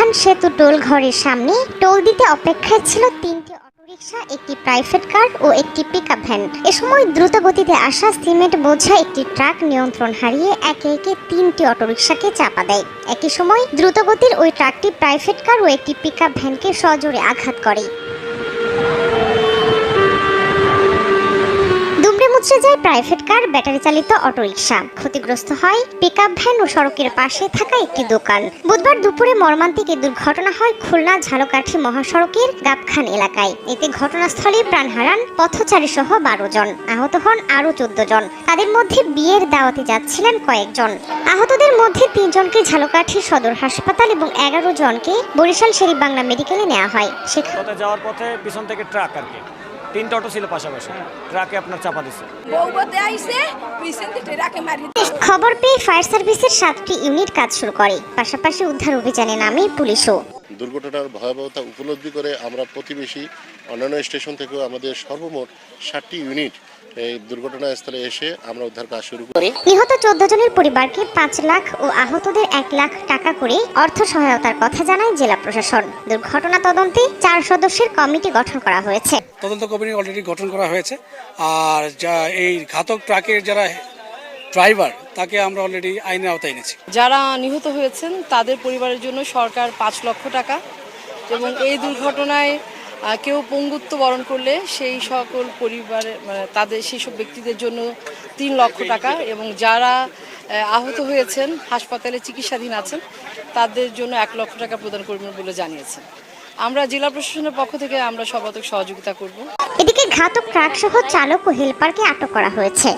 প্রধান সেতু টোল ঘরের সামনে টোল দিতে অপেক্ষায় ছিল 3টি অটোরিকশা, একটি প্রাইভেট কার ও একটি পিকআপ ভ্যান। এ সময় দ্রুত গতিতে আসা সিমেন্ট বোঝা একটি ট্রাক নিয়ন্ত্রণ হারিয়ে একে একে 3টি অটোরিকশাকে চাপা দেয়। একই সময় দ্রুতগতির ওই ট্রাকটি প্রাইভেট কার ও একটি পিকআপ ভ্যানকে সজোরে আঘাত করে। মুচড়ে যায় প্রাইভেট কার, ব্যাটারি চালিত অটোরিকশা। ক্ষতিগ্রস্ত হয় পিকআপ ভ্যান ও সড়কের পাশে থাকা একটি দোকান। বুধবার দুপুরে মর্মান্তিক এই দুর্ঘটনা হয় খুলনা ঝালকাঠি মহাসড়কের গাবখান এলাকায়। এতে ঘটনাস্থলে প্রাণ হারান পথচারী সহ 12 জন, আহত হন আরও 14 জন। তাদের মধ্যে বিয়ের দাওয়াতে যাচ্ছিলেন কয়েকজন। আহতদের মধ্যে 3 জনকে ঝালকাঠি সদর হাসপাতাল এবং 11 জনকে বরিশাল শের-ই-বাংলা মেডিকেলে নেওয়া হয়। সেখানে যাওয়ার পথে পিছন থেকে ট্রাক আর কি 3টা অটো ছিল পাশাপাশি, ট্রাকে আপনার চাপা দিছে। খবর পেয়ে ফায়ার সার্ভিসের 7টি ইউনিট কাজ শুরু করে। পাশাপাশি উদ্ধার অভিযানে নামে পুলিশও। দুর্ঘটনার ভয়াবহতা উপলব্ধি করে আমরা প্রতিবেশী অন্যান্য স্টেশন থেকেও আমাদের সর্বমোট 7টি ইউনিট এই দুর্ঘটনাস্থলে এসে আমরা উদ্ধার কাজ শুরু করি। নিহত 14 জনের পরিবারকে 5 লাখ ও আহতদের 1 লাখ টাকা করে অর্থ সহায়তার কথা জানায় জেলা প্রশাসন। দুর্ঘটনা তদন্তে 4 সদস্যের কমিটি গঠন করা হয়েছে। তদন্ত কমিটি অলরেডি গঠন করা হয়েছে। আর এই ঘাতক ট্রাকের যারা ড্রাইভার তাকে আমরা অলরেডি আইনের আওতায় এনেছি। যারা নিহত হয়েছেন তাদের পরিবারের জন্য সরকার 5 লক্ষ টাকা এবং এই দুর্ঘটনায় কেউ পঙ্গুত্ব বরণ করলে সেই সকল পরিবারের তাদের সেই সব ব্যক্তিদের জন্য 3 লক্ষ টাকা এবং যারা আহত হয়েছেন হাসপাতালে চিকিৎসাধীন আছেন তাদের জন্য 1 লক্ষ টাকা প্রদান করবেন বলে জানিয়েছেন। আমরা জেলা প্রশাসনের পক্ষ থেকে আমরা সর্বাত্মক সহযোগিতা করব। এদিকে ঘাতক ট্রাক সহ চালক ও হেলপারকে আটক করা হয়েছে।